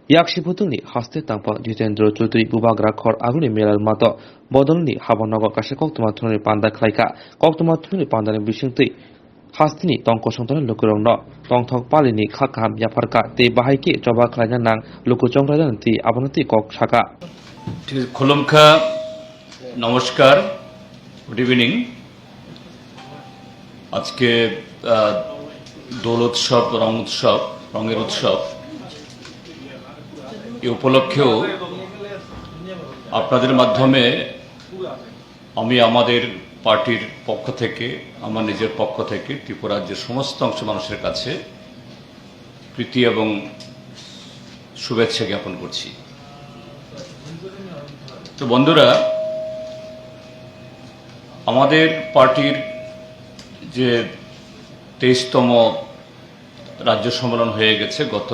yakshiputungni haste tangpa Jitendra Chaudhary bubagra khor aguni melal mato bodolni habanago kashe koktumathuni panda khlaika koktumathuni pandani bisingtui hastini tongko songtone Lukurokno tongthok Palini Khakaham Yapharkha te bahaiki joba khlaina nang lukuchongrajan ti abanati kok shaka খুলুমখা নমস্কার good evening আজকে দোল উৎসব রঙের উৎসব এই উপলক্ষেও আপনাদের মাধ্যমে আমি আমাদের পার্টির পক্ষ থেকে আমার নিজের পক্ষ থেকে ত্রিপুরা রাজ্যের সমস্ত অংশ মানুষের কাছে প্রীতি এবং শুভেচ্ছা জ্ঞাপন করছি। তো বন্ধুরা, আমাদের পার্টির যে 23তম রাজ্য সম্মেলন হয়ে গেছে গত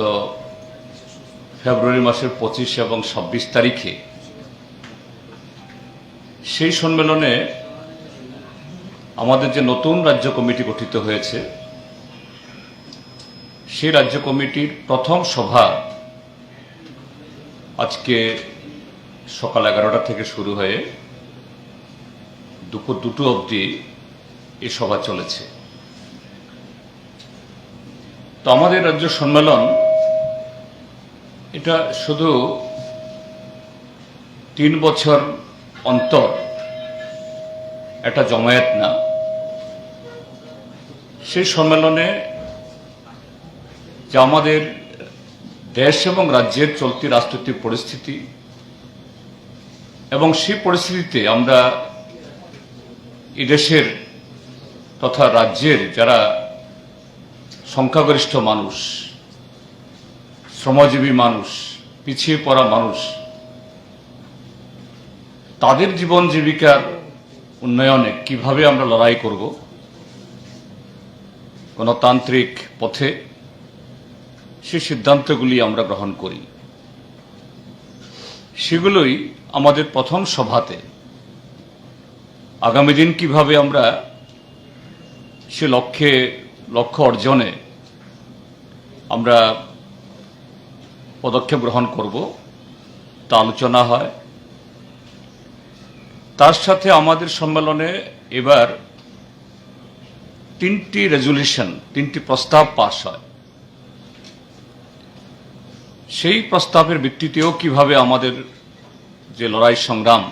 ফেব্রুয়ারি মাসের 25 এবং 26 তারিখে, সেই সম্মেলনে আমাদের যে নতুন রাজ্য কমিটি গঠিত হয়েছে সেই রাজ্য কমিটির প্রথম সভা আজকে সকাল 11টা থেকে শুরু হয়ে দুপুর 2টো অবধি এই সভা চলেছে। তো আমাদের রাজ্য সম্মেলন এটা শুধু 3 বছর অন্তর একটা জমায়েত না, সেই সম্মেলনে যে আমাদের দেশ এবং রাজ্যের চলতি রাজনৈতিক পরিস্থিতি এবং সেই পরিস্থিতিতে আমরা এই দেশের তথা রাজ্যের যারা সংখ্যাগরিষ্ঠ মানুষ, শ্রমজীবী মানুষ, পিছিয়ে পড়া মানুষ, তাদের জীবন জীবিকার উন্নয়নে কিভাবে আমরা লড়াই করব গণতান্ত্রিক পথে, সেই সিদ্ধান্তগুলি আমরা গ্রহণ করি। সেগুলোই আমাদের প্রথম সভাতে আগামী দিন কিভাবে আমরা সে লক্ষ্য অর্জনে আমরা পদক্ষেপ গ্রহণ করব তা আলোচনা হয়। তার সাথে আমাদের সম্মেলনে এবার 3টি রেজুলেশন, 3টি প্রস্তাব পাস হয়। সেই প্রস্তাবের ভিত্তিতেও কিভাবে আমাদের যে লড়াই সংগ্রাম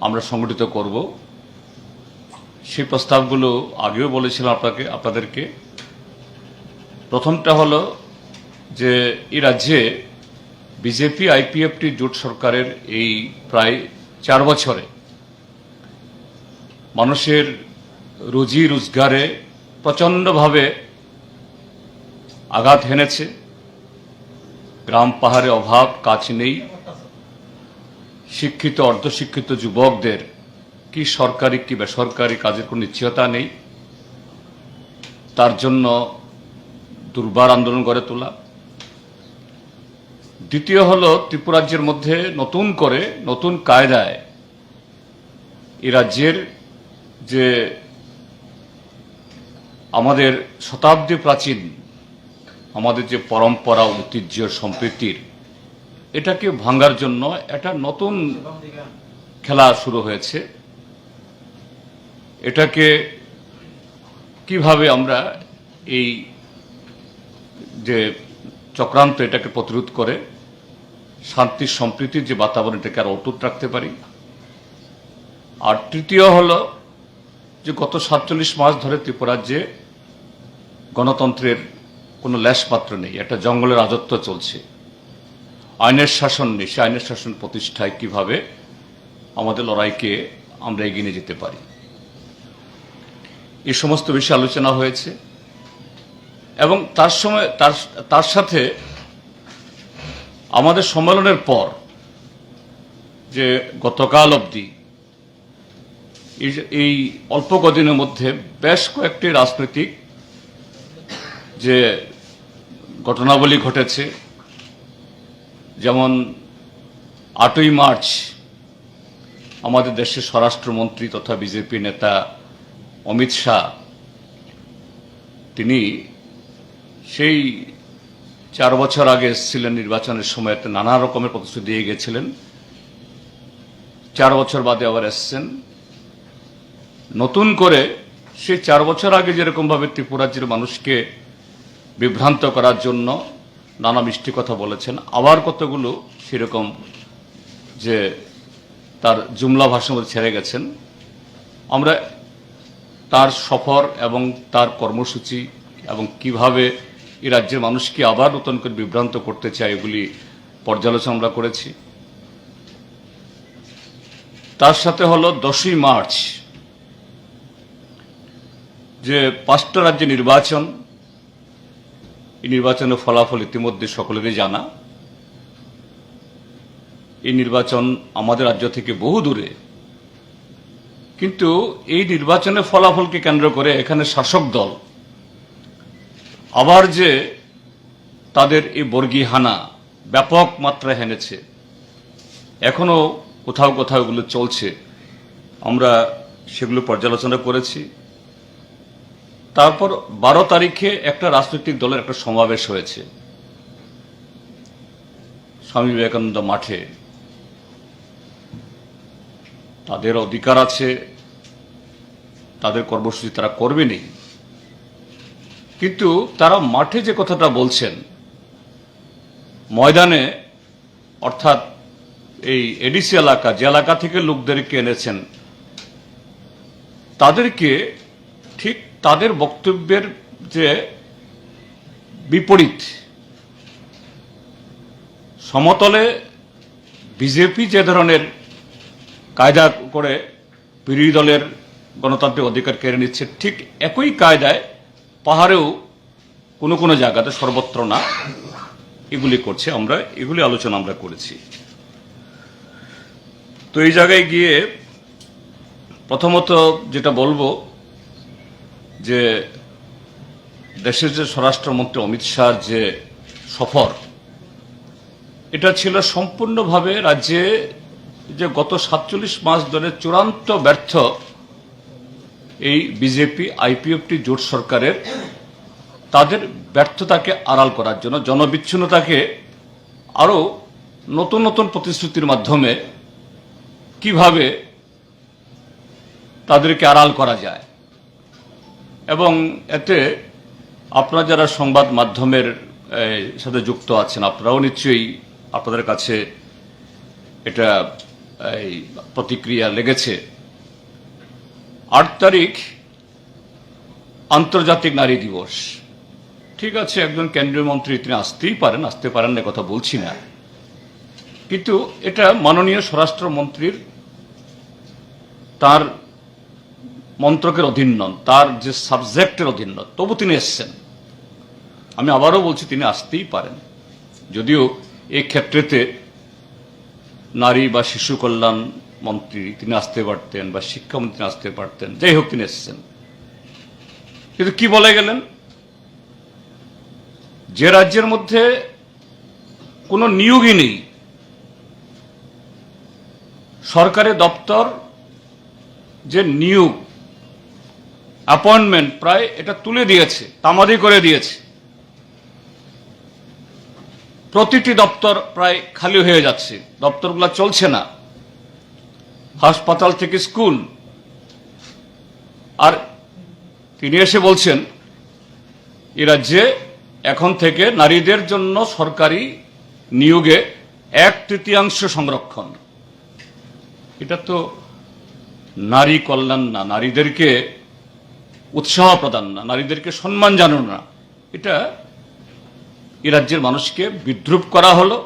আমরা সংগঠিত করব, সেই প্রস্তাবগুলো আগেও বলেছিলাম আপনাদেরকে। প্রথমটা হলো যে এই রাজ্যে বিজেপি আইপিএফটি জোট সরকারের এই প্রায় 4 বছরে মানুষের রুজি রোজগারে প্রচণ্ডভাবে আঘাত হেনেছে। গ্রাম পাহাড়ে অভাব, কাজ নেই, শিক্ষিত অর্ধশিক্ষিত যুবকদের কি সরকারি কি বেসরকারি কাজের কোনো নিশ্চয়তা নেই, তার জন্য দুর্বার আন্দোলন গড়ে তোলা। দ্বিতীয় হলো ত্রিপুরা রাজ্যের মধ্যে নতুন করে নতুন কায়দায় এই রাজ্যের যে আমাদের শতাব্দী প্রাচীন আমাদের যে পরম্পরা, ঐতিহ্য, সম্প্রীতির, এটাকে ভাঙার জন্য একটা নতুন খেলা শুরু হয়েছে। এটাকে কিভাবে আমরা এই যে চক্রান্ত এটাকে প্রতিরোধ করে শান্তি সম্প্রীতির যে বাতাবরণ এটাকে আরো অটুট রাখতে পারি। আর তৃতীয় হলো যে গত 47 মাস ধরে ত্রিপুরা রাজ্যে গণতন্ত্রের কোনো লেশমাত্র নেই, একটা জঙ্গলের রাজত্ব চলছে, আইনের শাসন নেই। সে আইনের শাসন প্রতিষ্ঠায় কিভাবে আমাদের লড়াইকে আমরা এগিয়ে নিয়ে যেতে পারি, এই সমস্ত বিষয়ে আলোচনা হয়েছে। এবং তার সাথে আমাদের সম্মেলনের পর যে গতকাল অবধি এই অল্প কদিনের মধ্যে বেশ কয়েকটি রাজনৈতিক যে ঘটনাবলী ঘটেছে, যেমন 8ই মার্চ আমাদের দেশের স্বরাষ্ট্রমন্ত্রী তথা বিজেপি নেতা অমিত শাহ তিনি সেই 4 বছর আগে এসেছিলেন নির্বাচনের সময়, নানা রকমের প্রতিশ্রুতি দিয়ে গেছিলেন। 4 বছর বাদে আবার এসছেন নতুন করে। সেই 4 বছর আগে যেরকম ভাবে ত্রিপুরা রাজ্যের মানুষকে বিভ্রান্ত করার জন্য নানা মিষ্টি কথা বলেছেন, আবার কতগুলো সেরকম যে তার জুমলা ভাষার মধ্যে ছেড়ে গেছেন। আমরা তার সফর এবং তার কর্মসূচি এবং কিভাবে এই রাজ্যের মানুষকে আবার নতুন করে বিভ্রান্ত করতে চায় এগুলি পর্যালোচনা আমরা করেছি। তার সাথে হলো 10ই মার্চ যে 5টা রাজ্যে নির্বাচন, এই নির্বাচনের ফলাফল ইতিমধ্যে সকলেরই জানা। এই নির্বাচন আমাদের রাজ্য থেকে বহু দূরে, কিন্তু এই নির্বাচনের ফলাফলকে কেন্দ্র করে এখানে শাসক দল আবার যে তাদের এই বর্গী হানা ব্যাপক মাত্রায় হেনেছে, এখনো কোথাও কোথাও এগুলো চলছে, আমরা সেগুলো পর্যালোচনা করেছি। তারপর 12 তারিখে একটা রাজনৈতিক দলের একটা সমাবেশ হয়েছে স্বামী বিবেকানন্দ মাঠে। তাদের অধিকার আছে, তাদের কর্মসূচি তারা করবেনই, কিন্তু তারা মাঠে যে কথাটা বলছেন ময়দানে, অর্থাৎ এই এডিসি এলাকা, যে এলাকা থেকে লোকদেরকে এনেছেন, তাদেরকে ঠিক তাদের বক্তব্যের যে বিপরীত সমতলে বিজেপি যে ধরনের কায়দা করে বিরোধী দলের গণতান্ত্রিক অধিকার কেড়ে নিচ্ছে, ঠিক একই কায়দায় পাহাড়েও কোনো কোনো জায়গাতে, সর্বত্র না, এগুলি করছে। আমরা এগুলি আলোচনা আমরা করেছি। তো এই জায়গায় গিয়ে প্রথমত যেটা বলবো যে দেশের যে স্বরাষ্ট্রমন্ত্রী অমিত শাহর যে সফর, এটা ছিল সম্পূর্ণভাবে রাজ্যে যে গত 47 মাস ধরে চূড়ান্ত ব্যর্থ এই বিজেপি আইপিএফটি জোট সরকারের, তাদের ব্যর্থতাকে আড়াল করার জন্য, জনবিচ্ছিন্নতাকে আরো নতুন নতুন প্রতিশ্রুতির মাধ্যমে কিভাবে তাদেরকে আড়াল করা যায়। এবং এতে আপনারা যারা সংবাদ মাধ্যমের সাথে যুক্ত আছেন, আপনারাও নিশ্চয়ই আপনাদের কাছে এটা প্রতিক্রিয়া লেগেছে। 8 তারিখ আন্তর্জাতিক নারী দিবস। ঠিক আছে, একজন কেন্দ্রীয় মন্ত্রী তিনি আসতেই পারেন, আসতে পারেন না কথা বলছি না, কিন্তু এটা মাননীয় স্বরাষ্ট্রমন্ত্রীর তার মন্ত্রকের অধীন নন, তার যে সাবজেক্টের অধীন নন, তবু তিনি এসছেন। আমি আবারও বলছি তিনি আসতেই পারেন, যদিও এই ক্ষেত্রেতে নারী বা শিশু কল্যাণ মন্ত্রী তিনি আসতে পারতেন, বা শিক্ষামন্ত্রী আসতে পারতেন, যাই হোক তিনি এসছেন। কিন্তু কি বলে গেলেন, যে রাজ্যের মধ্যে কোনো নিয়োগই নেই, সরকারি দপ্তর যে নিয়োগ অ্যাপয়েন্টমেন্ট প্রায় এটা তুলে দিয়েছে, তামাদি করে দিয়েছে, প্রতিটি দপ্তর প্রায় খালি হয়ে যাচ্ছে, দপ্তরগুলো চলছে না, হাসপাতাল থেকে স্কুল। আর তিনি এসে বলছেন এ রাজ্যে এখন থেকে নারীদের জন্য সরকারি নিয়োগে 1/3 সংরক্ষণ। এটা তো নারী কল্যাণ না, নারীদেরকে উৎসাহ প্রদান না, নারীদেরকে সম্মান জানানো না, এটা এই রাজ্যের মানুষকে বিদ্রুপ করা হলো।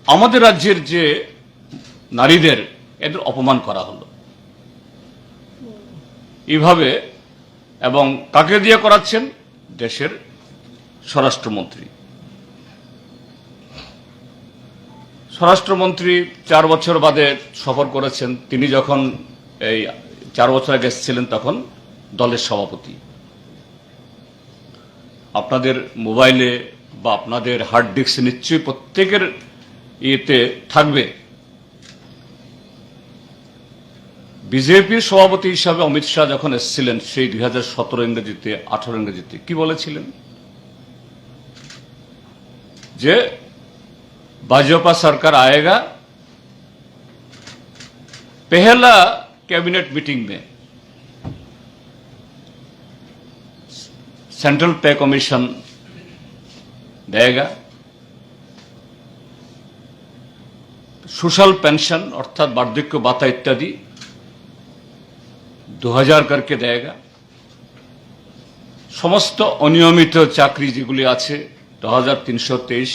আমাদের রাজ্যের যে নারীদের, এদের অপমান করা হলো এইভাবে। এবং কাকে দিয়ে করাচ্ছেন? দেশের স্বরাষ্ট্রমন্ত্রী। স্বরাষ্ট্রমন্ত্রী 4 বছর বাদে সফর করেছেন। তিনি যখন এই 4 বছর আগে এসেছিলেন তখন দলের সভাপতি। আপনাদের মোবাইলে বা আপনাদের হার্ড ডিস্কে নিশ্চয়ই প্রত্যেকের ইয়েতে থাকবে, বিজেপির সভাপতি হিসাবে অমিত শাহ যখন এসেছিলেন সেই 2017 ইংরেজিতে, 18 ইংরেজিতে কি বলেছিলেন? যে भाजपा सरकार आएगा, पहला कैबिनेट मीटिंग में सेंट्रल पे कमीशन देगा, सोशल पेंशन अर्थात वार्धक्य भाता इत्यादि 2000 करके देगा, समस्त अनियमित चाकरी जेगुली आछे 2323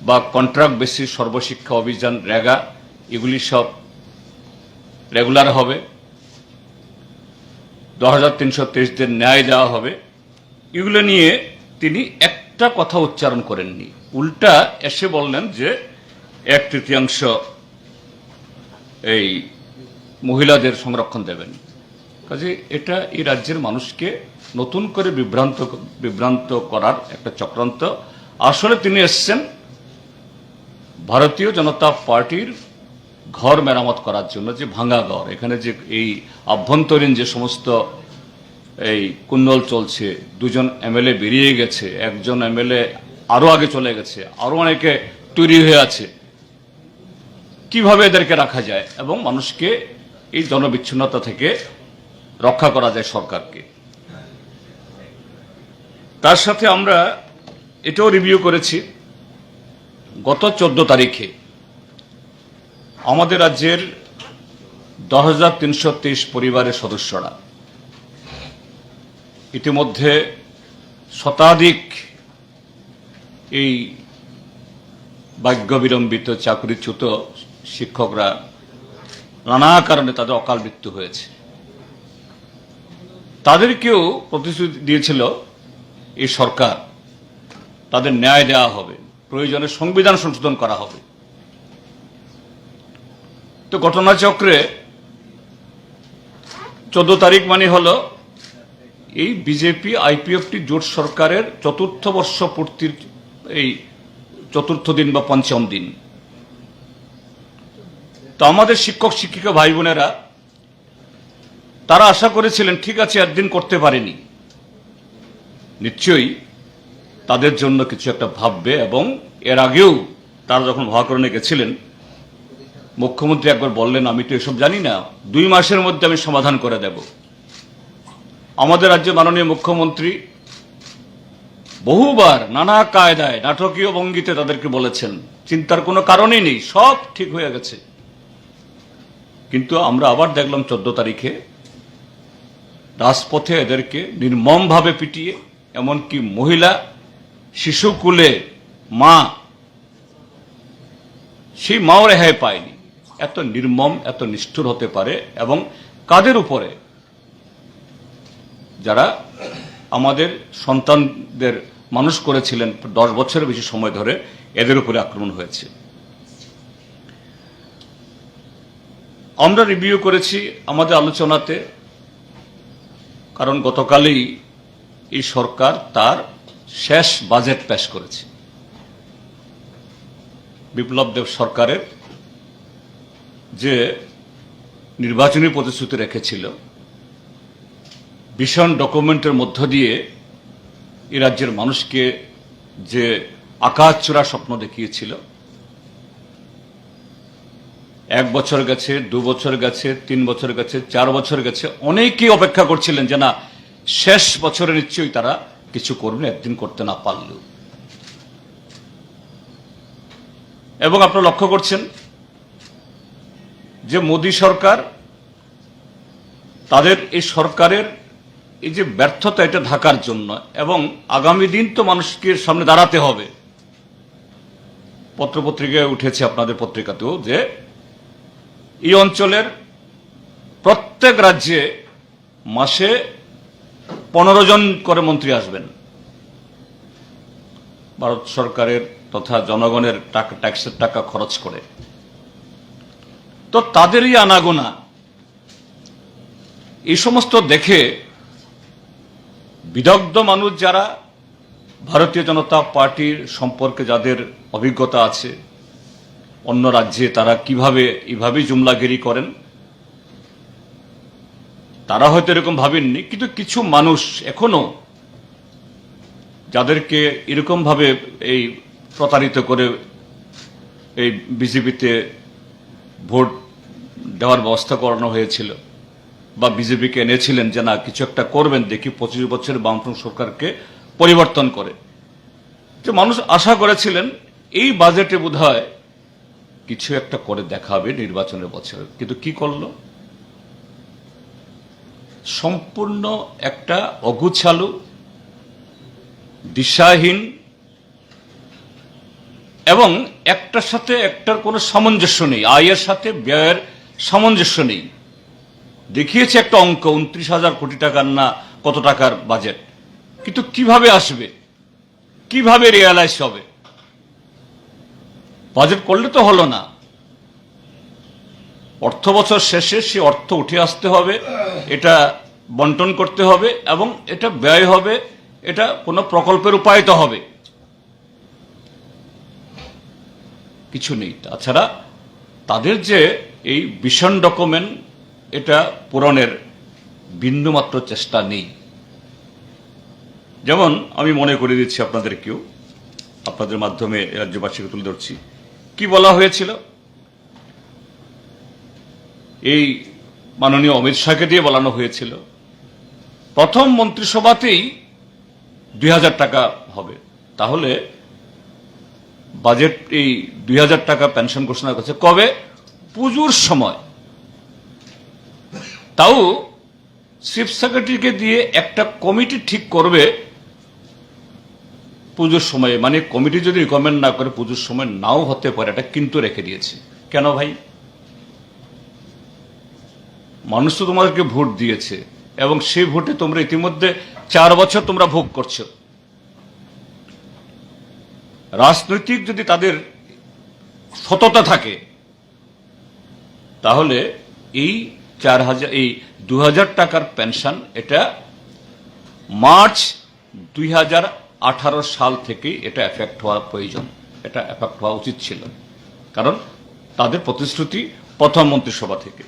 বা কন্ট্রাক্ট বেসিস সর্বশিক্ষা অভিযান রেগা এগুলি সব রেগুলার হবে, 2323 দের ন্যায় দেওয়া হবে। এগুলো নিয়ে তিনি একটা কথা উচ্চারণ করেননি, উল্টা এসে বললেন যে 1/3 এই মহিলাদের সংরক্ষণ দেবেন। কাজে এটা এই রাজ্যের মানুষকে নতুন করে বিভ্রান্ত করার একটা চক্রান্ত। আসলে তিনি এসেছেন ভারতীয় জনতা পার্টির ঘর মেরামত করার জন্য, যে ভাঙা ঘর, এখানে যে এই আভ্যন্তরীণ যে সমস্ত এই কুণ্ডল চলছে, 2জন এমএলএ বেরিয়ে গেছে, 1জন এমএলএ আরো আগে চলে গেছে, আরো অনেকে তৈরি হয়ে আছে, কিভাবে এদেরকে রাখা যায় এবং মানুষকে এই জনবিচ্ছিন্নতা থেকে রক্ষা করা যায় সরকারকে। তার সাথে আমরা এটাও রিভিউ করেছি, গত 14 তারিখে আমাদের রাজ্যের 10,323 পরিবারের সদস্যরা ইতিমধ্যে শতাধিক এই ভাগ্য বিলম্বিত চাকরিচ্যুত শিক্ষকরা নানা কারণে তাদের অকাল মৃত্যু হয়েছে। তাদেরকেও প্রতিশ্রুতি দিয়েছিল এই সরকার তাদের ন্যায় দেওয়া হবে, প্রয়োজনে সংবিধান সংশোধন করা হবে। তো ঘটনাচক্রে 14 তারিখ মানে হলো এই বিজেপি আইপিএফটি জোট সরকারের 4র্থ বর্ষ পূর্তির এই 4র্থ দিন বা 5ম দিন। তো আমাদের শিক্ষক শিক্ষিকা ভাই বোনেরা তারা আশা করেছিলেন ঠিক আছে একদিন করতে পারেনি, নিশ্চয়ই তাদের জন্য কিছু একটা ভাববে। এবং এর আগেও তারা যখন মহাকরণে গেছিলেন, মুখ্যমন্ত্রী একবার বললেন আমি তো এসব জানি না, 2 মাসের মধ্যে আমি সমাধান করে দেব। আমাদের রাজ্যের মাননীয় মুখ্যমন্ত্রী বহুবার নানা কায়দায় নাটকীয় ভঙ্গিতে তাদেরকে বলেছেন চিন্তার কোনো কারণই নেই, সব ঠিক হয়ে গেছে। কিন্তু আমরা আবার দেখলাম 14 তারিখে রাজপথে এদেরকে নির্মমভাবে পিটিয়ে, এমনকি মহিলা শিশুকুলে মা, সেই মাও রেহাই পায়নি। এত নির্মম, এত নিষ্ঠুর হতে পারে এবং কাদের উপরে? যারা আমাদের সন্তানদের মানুষ করেছিলেন 10 বছরের বেশি সময় ধরে, এদের উপরে আক্রমণ হয়েছে। আমরা রিভিউ করেছি আমাদের আলোচনাতে, কারণ গতকালই এই সরকার তার শেষ বাজেট পেশ করেছে। বিপ্লব দেব সরকারের যে নির্বাচনী প্রতিশ্রুতি রেখেছিল, ভীষণ ডকুমেন্টের মধ্য দিয়ে এই রাজ্যের মানুষকে যে আকাশচূড়া স্বপ্ন দেখিয়েছিল, 1 বছর গেছে, 2 বছর গেছে, 3 বছর গেছে, 4 বছর গেছে, অনেকেই অপেক্ষা করছিলেন যে না শেষ বছরে নিশ্চয়ই তারা কিছু করবেন, একদিন করতে না পারলেও। এবং আপনারা লক্ষ্য করছেন যে মোদী সরকার, তাদের এই সরকারের এই যে ব্যর্থতা, এটা ঢাকার জন্য এবং আগামী দিন তো মানুষকে সামনে দাঁড়াতে হবে। পত্রপত্রিকায় উঠেছে, আপনাদের পত্রিকাতেও, যে এই অঞ্চলের প্রত্যেক রাজ্যে মাসে 15 জন করে মন্ত্রী আসবেন, ভারত সরকারের তথা জনগণের টাকা, ট্যাক্সের টাকা খরচ করে। তো তাদেরই আনাগোনা এই সমস্ত দেখে বিদগ্ধ মানুষ যারা, ভারতীয় জনতা পার্টির সম্পর্কে যাদের অভিজ্ঞতা আছে, অন্য রাজ্যে তারা কিভাবে এইভাবেই জুমলাগিরি করেন, তারা হয়তো এরকম ভাবেননি। কিন্তু কিছু মানুষ এখনো যাদেরকে এরকমভাবে এই প্রতারিত করে এই বিজেপিতে ভোট দেওয়ার ব্যবস্থা করানো হয়েছিল বা বিজেপিকে এনেছিলেন যে না কিছু একটা করবেন, দেখি 25 বছরের বামফ্রন্ট সরকারকে পরিবর্তন করে, যে মানুষ আশা করেছিলেন এই বাজেটে বোধহয় কিছু একটা করে দেখাবে নির্বাচনের বছরে, কিন্তু কি করলো? সম্পূর্ণ একটা অগুছালু, দিশাহীন এবং একটার সাথে একটার কোনো সামঞ্জস্য নেই, আয়ের সাথে ব্যয়ের সামঞ্জস্য নেই। দেখিয়েছে একটা অঙ্ক 29,000 কোটি টাকার না কত টাকার বাজেট, কিন্তু কিভাবে আসবে, কিভাবে রিয়ালাইজ হবে? বাজেট করলে তো হলো না, অর্থ বছর শেষে সে অর্থ উঠে আসতে হবে, এটা বন্টন করতে হবে এবং এটা ব্যয় হবে, এটা কোনো প্রকল্পের রূপায়িত হবে। কিছু নেই। তাছাড়া তাদের যে এই ভিশন ডকুমেন্ট, এটা পূরণের বিন্দুমাত্র চেষ্টা নেই। যেমন আমি মনে করে দিচ্ছি আপনাদেরকেও, আপনাদের মাধ্যমে রাজ্যবাসীকে তুলে ধরছি, কি বলা হয়েছিল এই মাননীয় অমিত শাহকে দিয়ে বলানো হয়েছিল, প্রথম মন্ত্রিসভাতেই 2,000 টাকা হবে। তাহলে বাজেট এই 2,000 টাকা পেনশন ঘোষণা করেছে কবে? পুজোর সময়। তাও চিফ সেক্রেটারিকে দিয়ে একটা কমিটি ঠিক করবে পুজোর সময়ে, মানে কমিটি যদি রিকমেন্ড না করে পুজোর সময় নাও হতে পারে, এটা কিন্তু রেখে দিয়েছে। কেন ভাই? মানুষ তো তোমাদেরকে ভোট দিয়েছে এবং সেই ভোটে তোমরা ইতিমধ্যে 4 বছর তোমরা ভোগ করছো। রাজনৈতিক যদি তাদের সততা থাকে তাহলে এই 2,000 টাকার পেনশন এটা মার্চ 2018 সাল থেকে এটা এফেক্ট হওয়া প্রয়োজন, এটা এফেক্ট হওয়া উচিত ছিল, কারণ তাদের প্রতিশ্রুতি প্রথম মন্ত্রিসভা থেকে।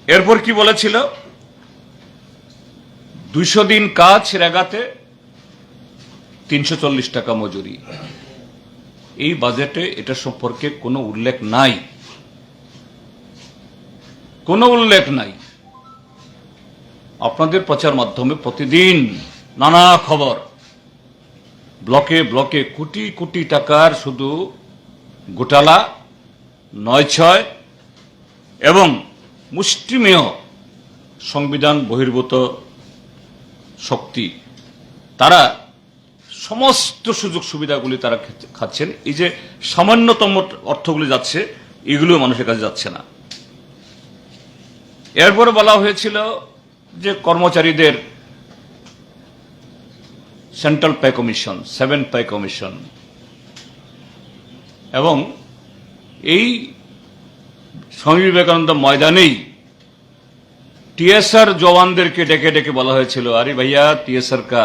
এরপর কি বলেছিল? 200 দিন কাজ রেগাতে 340 টাকা মজুরি। এই বাজেটে এটা সম্পর্কে কোনো উল্লেখ নাই, কোনো উল্লেখ নাই। আপনাদের প্রচার মাধ্যমে প্রতিদিন নানা খবর, ব্লকে ব্লকে কোটি কোটি টাকার শুধু ঘোটালা, 9/6 এবং মুষ্টিমেয় সংবিধান বহির্ভূত শক্তি, তারা সমস্ত সুযোগ সুবিধাগুলি তারা খাচ্ছেন। এই যে সামান্যতম অর্থগুলি যাচ্ছে, এগুলো মানুষের কাছে যাচ্ছে না। এরপরে বলা হয়েছিল যে কর্মচারীদের central pay commission, 7 pay commission, এবং এই স্বামী বিবেকানন্দ ময়দানেই टीएसआर জওয়ানদেরকে ডেকে ডেকে বলা হয়েছিল, আরে ভাইয়া टीएसआर का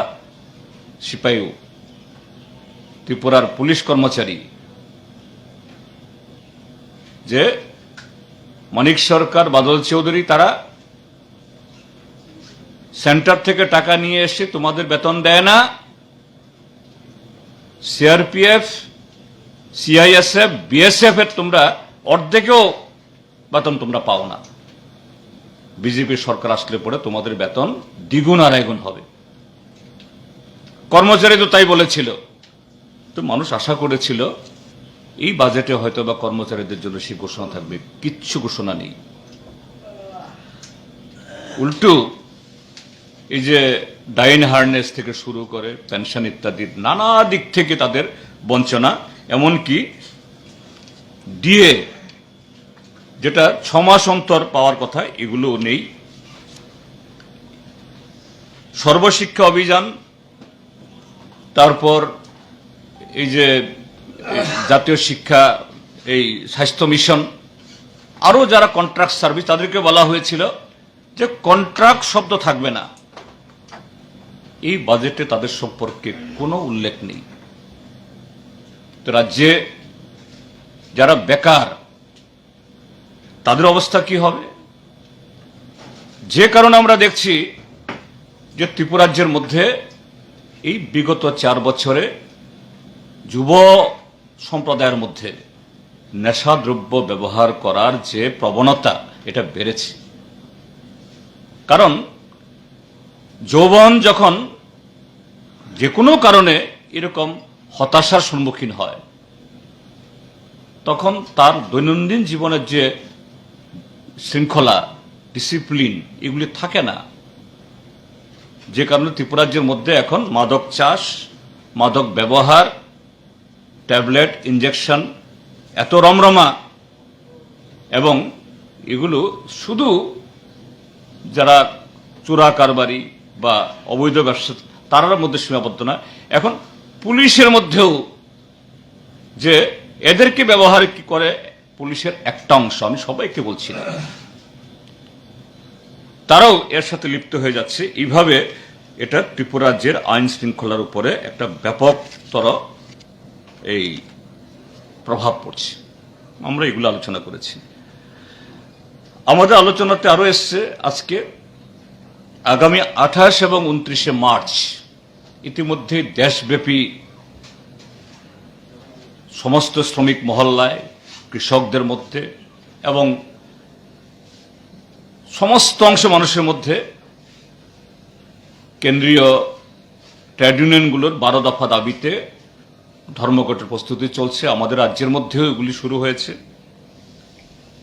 सिपाही ত্রিপুরার পুলিশ কর্মচারী, যে মানিক সরকার, বাদল চৌধুরী, তারা সেন্টার থেকে টাকা নিয়ে এসে তোমাদের বেতন দেয় না, সিআরপিএফ, সিআইএসএফ, বিএসএফ এর তোমরা অর্ধেকও বেতন তোমরা পাও না। বিজেপি সরকার আসলে পরে তোমাদের বেতন দ্বিগুণ আড়াইগুণ হবে। কর্মচারী তো তাই বলেছিল। তো মানুষ আশা করেছিল এই বাজেটে হয়তো বা কর্মচারীদের জন্য সেই ঘোষণা থাকবে, কিচ্ছু ঘোষণা নেই। উল্টো এই যে ডাইন হার্নেস থেকে শুরু করে পেনশন ইত্যাদির নানা দিক থেকে তাদের বঞ্চনা, এমনকি ডিএ যেটা 6 মাস অন্তর পাওয়ার কথা, এগুলো নেই। সর্বশিক্ষা অভিযান, তারপর এই যে জাতীয় শিক্ষা, এই স্বাস্থ্য মিশন, আরো যারা কন্ট্রাক্ট সার্ভিস, তাদেরকে বলা হয়েছিল যে কন্ট্রাক্ট শব্দ থাকবে না। এই বাজেটে তাদের সম্পর্কে কোনো উল্লেখ নেই। তো রাজ্যে যারা বেকার, তাদের অবস্থা কি হবে? যে কারণে আমরা দেখছি যে ত্রিপুরাজ্যের মধ্যে এই বিগত 4 বছরে যুব সম্প্রদায়ের মধ্যে নেশাদ্রব্য ব্যবহার করার যে প্রবণতা এটা বেড়েছে। কারণ যৌবন যখন যে কোনো কারণে এরকম হতাশার সম্মুখীন হয়, তখন তার দৈনন্দিন জীবনের যে শৃঙ্খলা, ডিসিপ্লিন এগুলি থাকে না। যে কারণে ত্রিপুরাজ্যের মধ্যে এখন মাদক চাষ, মাদক ব্যবহার, ট্যাবলেট, ইনজেকশন এত রমরমা, এবং এগুলো শুধু যারা চোরা কারবারি বা অবৈধ ব্যবসা তার মধ্যে সীমাবদ্ধ না, এখন পুলিশের মধ্যেও যে এদেরকে ব্যবহার কি করে পুলিশের একটা অংশ, আমি সবাইকে বলছি না, তারাও এর সাথে লিপ্ত হয়ে যাচ্ছে। এইভাবে এটা ত্রিপুরা রাজ্যের আইন শৃঙ্খলার উপরে একটা ব্যাপকতর এই প্রভাব পড়ছে। আমরা এগুলো আলোচনা করেছি। আমাদের আলোচনাতে আরো এসছে আজকে আগামী 28 এবং 29 মার্চ ইতিমধ্যে দেশব্যাপী সমস্ত শ্রমিক মহল্লায়, কৃষকদের মধ্যে এবং সমস্ত অংশ মানুষের মধ্যে কেন্দ্রীয় ট্রেড ইউনিয়নগুলোর 12 দফা দাবিতে ধর্মঘটের প্রস্তুতি চলছে। আমাদের রাজ্যের মধ্যেও এগুলি শুরু হয়েছে।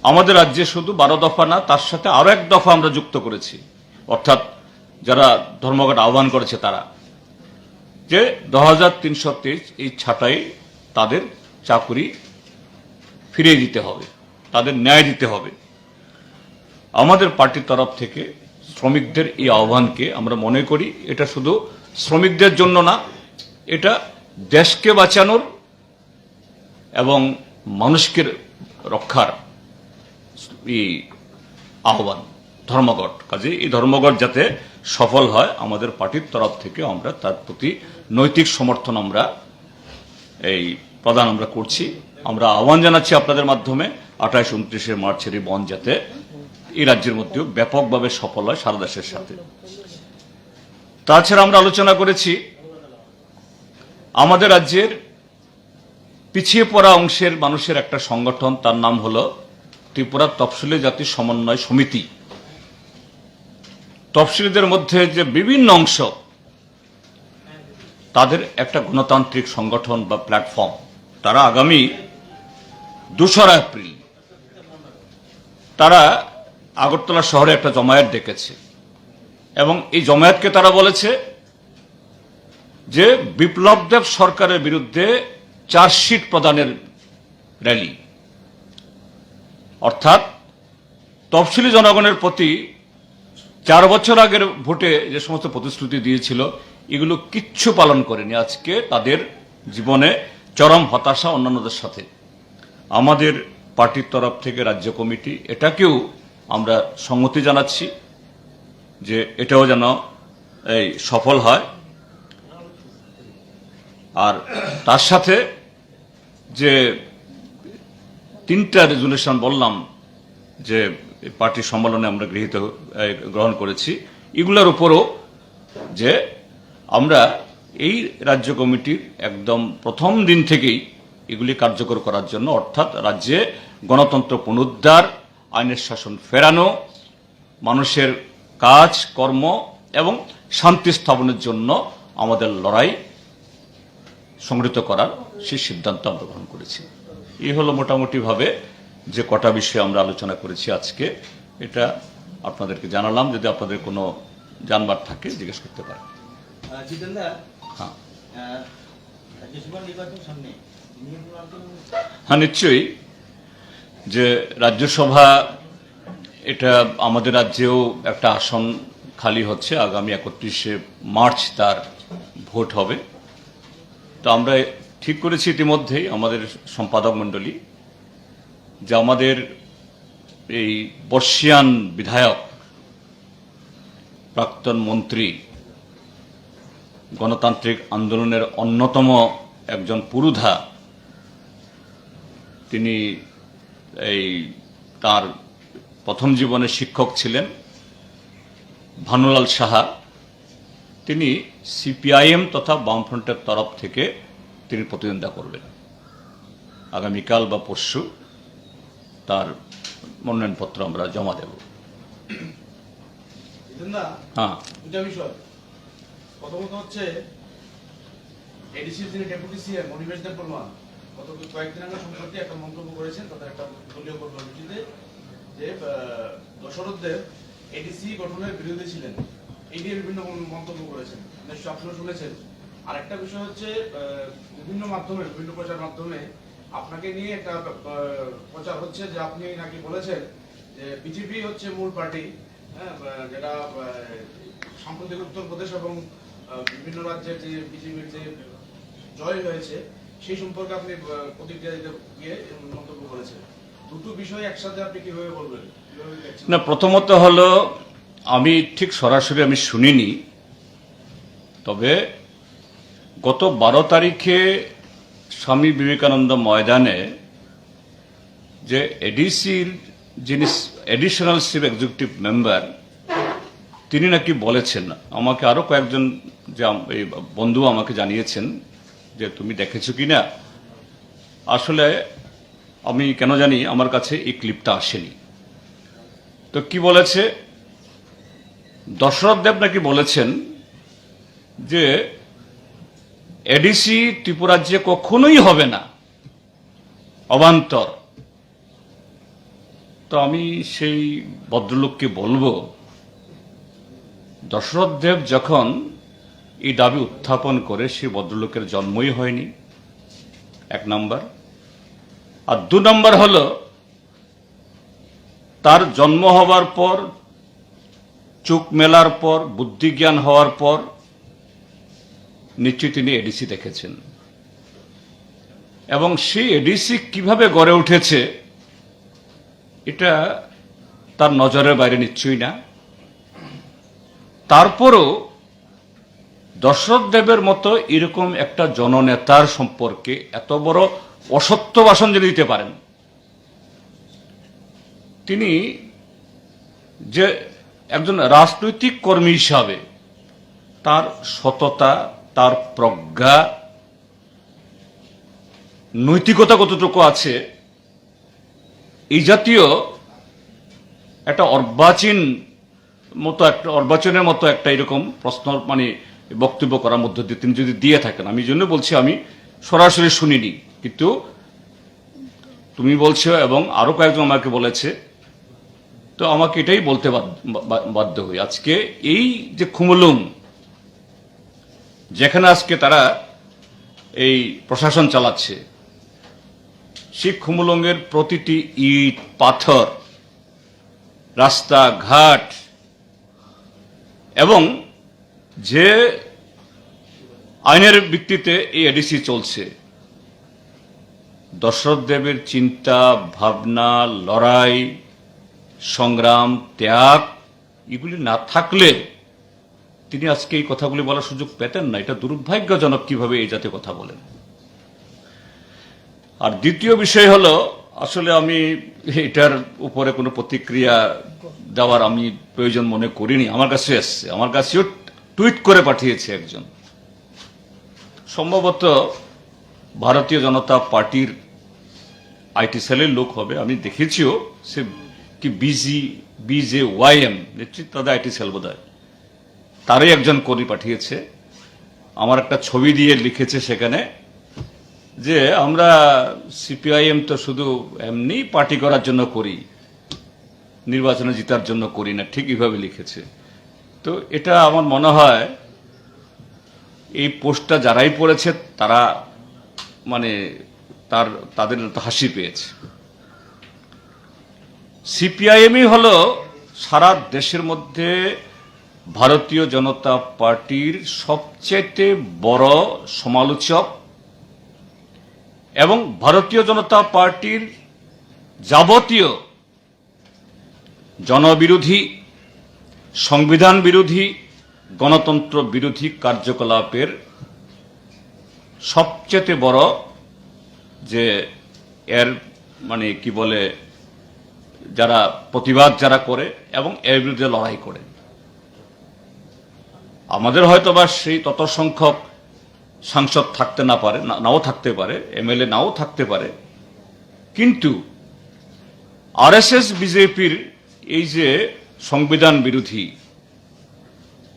আমাদের রাজ্যে শুধু 12 দফা না, তার সাথে আরো এক দফা আমরা যুক্ত করেছি, অর্থাৎ যারা ধর্মঘট আহ্বান করেছে তারা, যে 2323 এই ছাঁটাই তাদের চাকুরি ফিরিয়ে দিতে হবে, তাদের ন্যায় দিতে হবে। আমাদের পার্টির তরফ থেকে শ্রমিকদের এই আহ্বানকে আমরা মনে করি এটা শুধু শ্রমিকদের জন্য না, এটা দেশকে বাঁচানোর এবং মানুষকে রক্ষার এই আহ্বান ধর্মঘট। কাজে এই ধর্মঘট যাতে সফল হয়, আমাদের পার্টির তরফ থেকে আমরা তার প্রতি নৈতিক সমর্থন আমরা প্রদান করছি। আমরা আহ্বান জানাচ্ছি আপনাদের মাধ্যমে 28-29 মার্চের এই বন্ধ যাতে এই রাজ্যের মধ্যেও ব্যাপকভাবে সফল হয় সারা দেশের সাথে। তাছাড়া আমরা আলোচনা করেছি আমাদের রাজ্যের পিছিয়ে পড়া অংশের মানুষের একটা সংগঠন, তার নাম হলো ত্রিপুরা তফসিলি জাতি সমন্বয় সমিতি। তফসিলিদের মধ্যে যে বিভিন্ন অংশ, তাদের একটা গণতান্ত্রিক সংগঠন বা প্ল্যাটফর্ম। তারা আগামী 2 এপ্রিল তারা আগরতলা শহরে একটা জমায়েত ডেকেছে, এবং এই জমায়েতকে তারা বলেছে যে বিপ্লব দেব সরকারের বিরুদ্ধে চার্জশিট প্রদানের র্যালি। অর্থাৎ তফসিলি জনগণের প্রতি 4 বছর আগের ভোটে যে সমস্ত প্রতিশ্রুতি দিয়েছিল এগুলো কিচ্ছু পালন করেনি। আজকে তাদের জীবনে চরম হতাশা। অন্যান্যদের সাথে আমাদের পার্টির তরফ থেকে রাজ্য কমিটি এটাকেও আমরা সংহতি জানাচ্ছি যে এটাও যেন এই সফল হয়। আর তার সাথে যে 3টা রেজুলেশন বললাম যে পার্টির সম্মেলনে আমরা গ্রহণ করেছি, এগুলোর উপরও যে আমরা এই রাজ্য কমিটির একদম প্রথম দিন থেকেই এগুলি কার্যকর করার জন্য, অর্থাৎ রাজ্যে গণতন্ত্র পুনরুদ্ধার, আইনের শাসন ফেরানো, মানুষের কাজ কর্ম এবং শান্তি স্থাপনের জন্য আমাদের লড়াই সংগঠিত করার সেই সিদ্ধান্ত আমরা গ্রহণ করেছি। এই হলো মোটামুটি ভাবে যে কটা বিষয়ে আমরা আলোচনা করেছি আজকে। এটা আপনাদেরকে জানালাম। যদি আপনাদের কোনো জানবার থাকে জিজ্ঞেস করতে পারেন। হ্যাঁ, নিশ্চয়ই। যে রাজ্যসভা, এটা আমাদের রাজ্যেও একটা আসন খালি হচ্ছে। আগামী 31 মার্চ তার ভোট হবে। তো আমরা ঠিক করেছি ইতিমধ্যেই আমাদের সম্পাদক মণ্ডলী যে আমাদের এই বর্ষিয়ান বিধায়ক, প্রাক্তন মন্ত্রী, গণতান্ত্রিক আন্দোলনের অন্যতম একজন পুরুধা, তিনি তার প্রথম জীবনে শিক্ষক ছিলেন ভানুলাল সাহা, তিনি সিপিআইএম তথা বামফ্রন্টের তরফ থেকে তিনি প্রতিদ্বন্দ্বিতা করবেন। আগামীকাল বা পরশু তার মনোনয়নপত্র আমরা জমা দেব। হ্যাঁ, দুটা বিষয়। প্রথমত হচ্ছে এডিসির যিনি ডেপুটি সিএম অনিমেষ দেববর্মা গত কয়েকদিন আগে সম্প্রতি একটা মন্তব্য করেছেন তাদের একটা দলীয় কর্মসূচিতে যে দশরথ দেব এডিসি গঠনের বিরোধী ছিলেন, এই নিয়ে বিভিন্ন মন্তব্য করেছেন, নিশ্চয় আপনারা শুনেছেন। আর একটা বিষয় হচ্ছে বিভিন্ন মাধ্যমে, বিভিন্ন প্রচার মাধ্যমে আপনাকে নিয়ে একটা প্রচার হচ্ছে যে আপনি নাকি বলেছেন যে বিজেপি হচ্ছে মূল পার্টি, যেটা সাম্প্রতিক উত্তরপ্রদেশ এবং বিভিন্ন রাজ্যের যে বিজেপির যে জয় হয়েছে সেই সম্পর্কে আপনি প্রতিক্রিয়া দিতে গিয়ে মন্তব্য করেছেন। দুটো বিষয় একসাথে আপনি কিভাবে বলবেন? না, প্রথমত হলো আমি ঠিক সরাসরি আমি শুনিনি, তবে গত 12 তারিখে স্বামী বিবেকানন্দ ময়দানে যে এডিসির যিনি এডিশনাল চিফ এক্সিকিউটিভ মেম্বার তিনি নাকি বলেছেন, আমাকে আরো কয়েকজন যে বন্ধু আমাকে জানিয়েছেন যে তুমি দেখেছো কিনা, আসলে আমি কেন জানি আমার কাছে এই ক্লিপটা আসেনি। তো কি বলেছে, দশরথ দেব নাকি বলেছেন যে এডিসি ত্রিপুরাজ্যে কখনোই হবে না, অবান্তর। তো আমি সেই ভদ্রলোককে বলবো, দশরথ দেব যখন এই দাবি উত্থাপন করে সেই ভদ্রলোকের জন্মই হয়নি, 1 নম্বর। আর 2 নম্বর হলো তার জন্ম হবার পর, চোখ মেলার পর, বুদ্ধিজ্ঞান হওয়ার পর নিশ্চয়ই তিনি এডিসি দেখেছেন, এবং সেই এডিসি কিভাবে গড়ে উঠেছে এটা তার নজরের বাইরে নিশ্চয়ই না। তারপরও দশরথ দেবের মতো এরকম একটা জননেতার সম্পর্কে এত বড় অসত্য ভাষণ যদি দিতে পারেন, তিনি যে একজন রাজনৈতিক কর্মী হিসাবে তার সততা, তার প্রজ্ঞা, নৈতিকতা কতটুকু আছে, এই জাতীয় একটা অর্বাচীনের মতো একটা এরকম প্রশ্ন বক্তব্য করার মধ্য দিয়ে তিনি যদি দিয়ে থাকেন, আমি জন্য বলছি আমি সরাসরি শুনিনি, কিন্তু তুমি বলছো এবং আরো কয়েকজন আমাকে বলেছে, তো আমাকে এটাই বলতে বাধ্য হই। আজকে এই যে খুমুলুং, যেখানে আজকে তারা এই প্রশাসন চালাচ্ছে, সেই খুমুলুঙের প্রতিটি ইট, পাথর, রাস্তাঘাট এবং যে আইনের ভিত্তিতে এই এডিসি চলছে, দশরথ দেবের চিন্তা ভাবনা, লড়াই, সংগ্রাম, ত্যাগ এগুলি না থাকলে তিনি আজকে এই কথাগুলি বলার সুযোগ পেতেন না। এটা দুর্ভাগ্যজনক কিভাবে এই জাতীয় কথা বলেন। আর দ্বিতীয় বিষয় হলো, আসলে আমি এটার উপরে কোনো প্রতিক্রিয়া দেওয়ার আমি প্রয়োজন মনে করিনি। আমার কাছে এসছে, আমার কাছেও টুইট করে পাঠিয়েছে একজন, সম্ভবত ভারতীয় জনতা পার্টির আইটি সেলের লোক হবে, আমি দেখেছিও, সে কি BJYM নেতৃত্ব তাদের আইটি সেল বোধ হয়, তারই একজন কর্মী পাঠিয়েছে। আমার একটা ছবি দিয়ে লিখেছে সেখানে যে আমরা সিপিআইএম তো শুধু এমনি পার্টি করার জন্য করি, নির্বাচনে জিতার জন্য করি না, ঠিক এইভাবে লিখেছে। তো এটা আমার মনে হয় এই পোস্টটা যারাই পড়েছে তারা তাদের হাসি পেয়েছে। সিপিআইএমই হলো সারা দেশের মধ্যে ভারতীয় জনতা পার্টির সবচেয়ে বড় সমালোচক এবং ভারতীয় জনতা পার্টির যাবতীয় জনবিরোধী, সংবিধান বিরোধী, গণতন্ত্র বিরোধী কার্যকলাপের সবচেয়ে বড় যে এর কি বলে যারা প্রতিবাদ যারা করে এবং এর বিরুদ্ধে লড়াই করে। আমাদের হয়তো বা সেই তত সংখ্যক সাংসদ থাকতে না পারে, নাও থাকতে পারে, এমএলএ নাও থাকতে পারে, কিন্তু আরএসএস বিজেপির এই যে সংবিধান বিরোধী,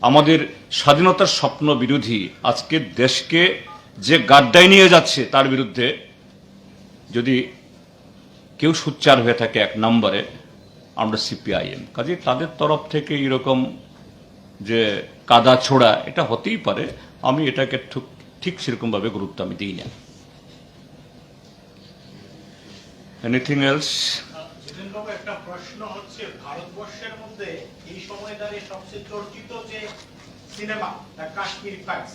আমাদের স্বাধীনতার স্বপ্ন বিরোধী, আজকে দেশকে যে গাড্ডায় নিয়ে যাচ্ছে তার বিরুদ্ধে যদি কেউ সোচ্চার হয়ে থাকে এক নম্বরে আমরা সিপিআইএম। কাজে তাদের তরফ থেকে এরকম যে কাদা ছোড়া এটা হতেই পারে, আমি এটাকে ঠিক সেরকম ভাবে গুরুত্ব আমি দিই না। Anything else? একটা প্রশ্ন হচ্ছে, ভারতবর্ষের মধ্যে এই সময় দাঁড়িয়ে সবচেয়ে চর্চিত যে সিনেমা দ্য কাশ্মীর ফাইলস,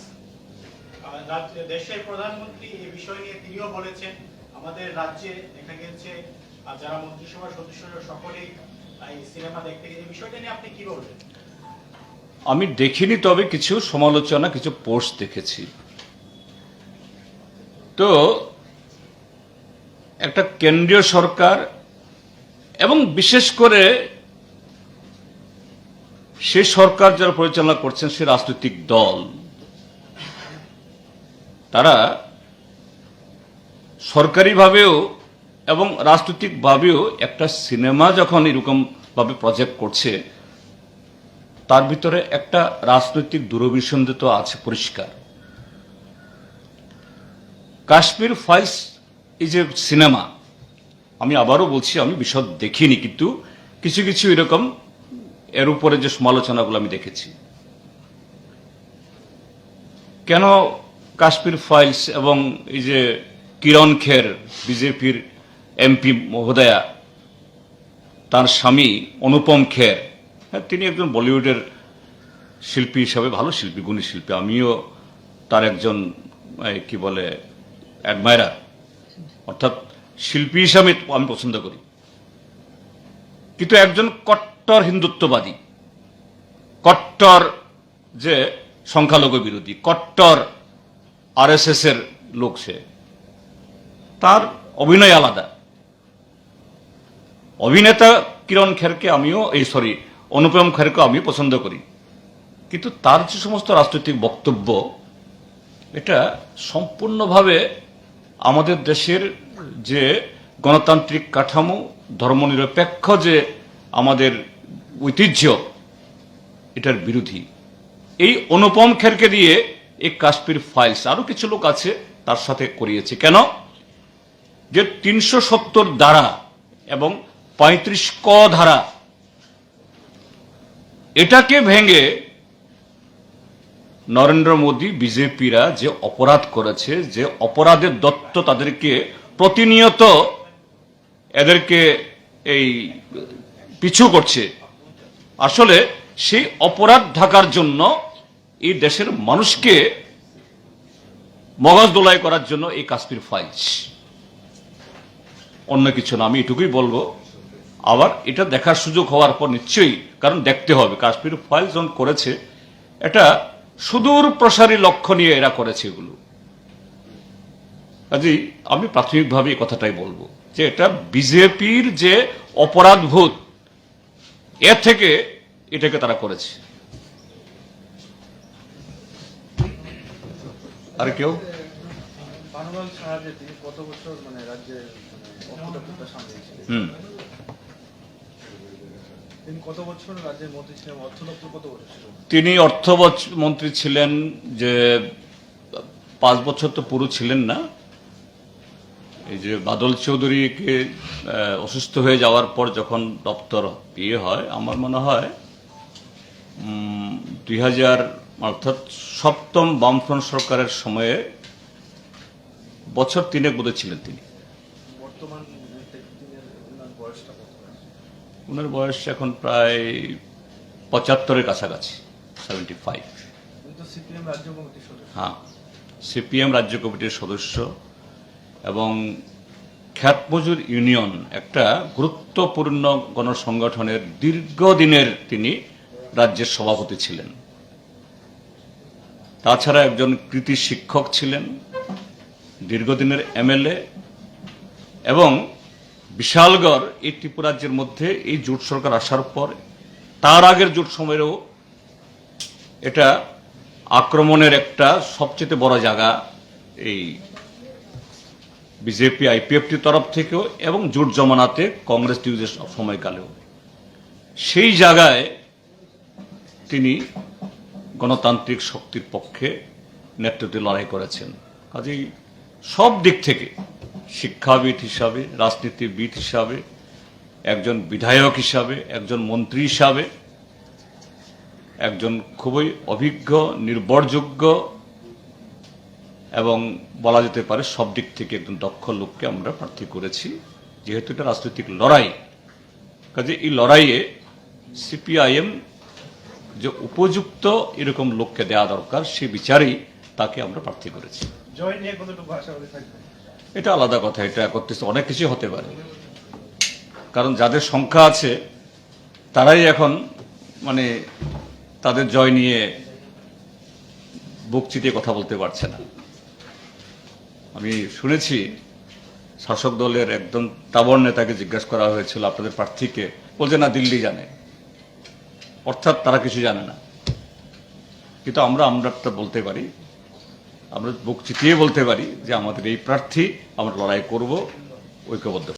দেশের প্রধানমন্ত্রী এই বিষয় নিয়ে তিনিও বলেছেন, আমাদের রাজ্যে দেখা গেছে যারা মন্ত্রিসভার সদস্যরা সকলেই এই সিনেমা দেখতে গেছে, এই বিষয়টা নিয়ে আপনি কি বলবেন? আমি দেখিনি, তবে কিছু সমালোচনা, কিছু পোস্ট দেখেছি। তো একটা কেন্দ্রীয় সরকার এবং বিশেষ করে সে সরকার যারা পরিচালনা করছেন সে রাজনৈতিক দল, তারা সরকারিভাবেও এবং রাজনৈতিকভাবেও একটা সিনেমা যখন এরকম ভাবে প্রজেক্ট করছে, তার ভিতরে একটা রাজনৈতিক দূরভিসন্ধি তো আছে পরিষ্কার। কাশ্মীর ফাইলস এই যে সিনেমা, আমি আবারও বলছি আমি বিশদ দেখিনি, কিন্তু কিছু কিছু এরকম এর উপরে যে সমালোচনাগুলো আমি দেখেছি। কেন কাশ্মীর ফাইলস এবং এই যে কিরণ খের বিজেপির এমপি মহোদয়া, তার স্বামী অনুপম খের, হ্যাঁ তিনি একজন বলিউডের শিল্পী হিসাবে ভালো শিল্পী, গুণী শিল্পী, আমিও তার একজন কি বলে অ্যাডমায়ারার, অর্থাৎ শিল্পী হিসাবে আমি পছন্দ করি। কিন্তু একজন কট্টর হিন্দুত্ববাদী, কট্টর যে সংখ্যালঘু বিরোধী, কট্টর আরএসএস এর লোক, সে তার অভিনয় আলাদা। অভিনেতা কিরণ খেরকে আমিও অনুপম খেরকে আমিও পছন্দ করি, কিন্তু তার যে সমস্ত রাজনৈতিক বক্তব্য, এটা সম্পূর্ণভাবে আমাদের দেশের যে গণতান্ত্রিক কাঠামো, ধর্মনিরপেক্ষ যে আমাদের ঐতিহ্য, এটার বিরোধী। এই অনুপম খেরকে দিয়ে এই কাশ্মীর ফাইলস, আরো কিছু লোক আছে তার সাথে করিয়েছে। কেন? যে ৩৭০ ধারা এবং ৩৫ ক ধারা, এটাকে ভেঙে নরেন্দ্র মোদী বিজেপিরা যে অপরাধ করেছে, যে অপরাধের দত্ত তাদেরকে প্রতিনিয়ত এদেরকে এই পিছু করছে, আসলে সেই অপরাধ ঢাকার জন্য এই দেশের মানুষকে মগজ দোলাই করার জন্য এই কাশ্মীর ফাইলস, অন্য কিছু না। আমি এটুকুই বলবো। আবার এটা দেখার সুযোগ হওয়ার পর নিশ্চয়ই, কারণ দেখতে হবে কাশ্মীর ফাইলস যখন করেছে, এটা সুদূর প্রসারী লক্ষ্য নিয়ে এরা করেছে এগুলো। কাজেই আমি প্রাথমিকভাবে এই কথাটাই বলবো যে এটা বিজেপির যে অপরাধবোধ, এর থেকে এটাকে তারা করেছে। আর কেউ? কত বছর মানে রাজ্যের সামলিয়েছিলেন? তিনি কত বছর রাজ্যের মন্ত্রী ছিলেন? অর্থ দপ্তর কত বছর ছিল? তিনি অর্থমন্ত্রী ছিলেন, যে 5 বছর তো পুরো ছিলেন না। এই যে বাদল চৌধুরীকে অসুস্থ হয়ে যাওয়ার পর যখন দপ্তর হয়, আমার মনে হয় 2000 অর্থাৎ 7ম বামফ্রন্ট সরকারের সময়ে বছর 3 বোধহয় ছিলেন তিনি। বর্তমান বয়সটা কত? ওনার বয়স এখন প্রায় 75-এর কাছাকাছি, 75। সিপিএম রাজ্য কমিটির সদস্য। হ্যাঁ, সিপিএম রাজ্য কমিটির সদস্য এবং খ্যাতমজুর ইউনিয়ন, একটা গুরুত্বপূর্ণ গণসংগঠনের দীর্ঘদিনের তিনি রাজ্যের সভাপতি ছিলেন। তাছাড়া একজন কৃতি শিক্ষক ছিলেন, দীর্ঘদিনের এমএলএ, এবং বিশালগড় এই ত্রিপুরাজ্যের মধ্যে এই জোট সরকার আসার পর, তার আগের জোট সময়েও এটা আক্রমণের একটা সবচেয়ে বড় জায়গা এই বিজেপি আইপিএফটির তরফ থেকেও এবং জোট জমানাতে কংগ্রেস নিউজের সময়কালেও সেই জায়গায় তিনি গণতান্ত্রিক শক্তির পক্ষে নেতৃত্বে লড়াই করেছেন। কাজেই সব দিক থেকে শিক্ষাবিদ হিসাবে, রাজনীতিবিদ হিসাবে, একজন বিধায়ক হিসাবে, একজন মন্ত্রী হিসাবে, একজন খুবই অভিজ্ঞ, নির্ভরযোগ্য এবং বলা যেতে পারে সব দিক থেকে একজন দক্ষ লোককে আমরা প্রার্থী করেছি। যেহেতু এটা রাজনৈতিক লড়াই, কাজে এই লড়াইয়ে সিপিআইএম যে উপযুক্ত এরকম লোককে দেওয়া দরকার সে বিচারেই তাকে আমরা প্রার্থী করেছি। জয় নিয়ে কতটুকু আশাবাদী থাকবে? এটা আলাদা কথা, এটা করতেছে অনেক কিছু হতে পারে, কারণ যাদের সংখ্যা আছে তারাই এখন মানে তাদের জয় নিয়ে বুক চিতিয়ে কথা বলতে পারছে না। আমি শুনেছি শাসক দলের একদম তাবড় নেতাকে জিজ্ঞাসা করা হয়েছিল আপনাদের প্রার্থীকে, বলছে না দিল্লি জানে, অর্থাৎ তারা কিছু জানে না। কিন্তু আমরা একটা বলতে পারি, আমরা বুক চিতিয়ে বলতে পারি যে আমাদের এই প্রার্থী আমরা লড়াই করব ঐক্যবদ্ধ।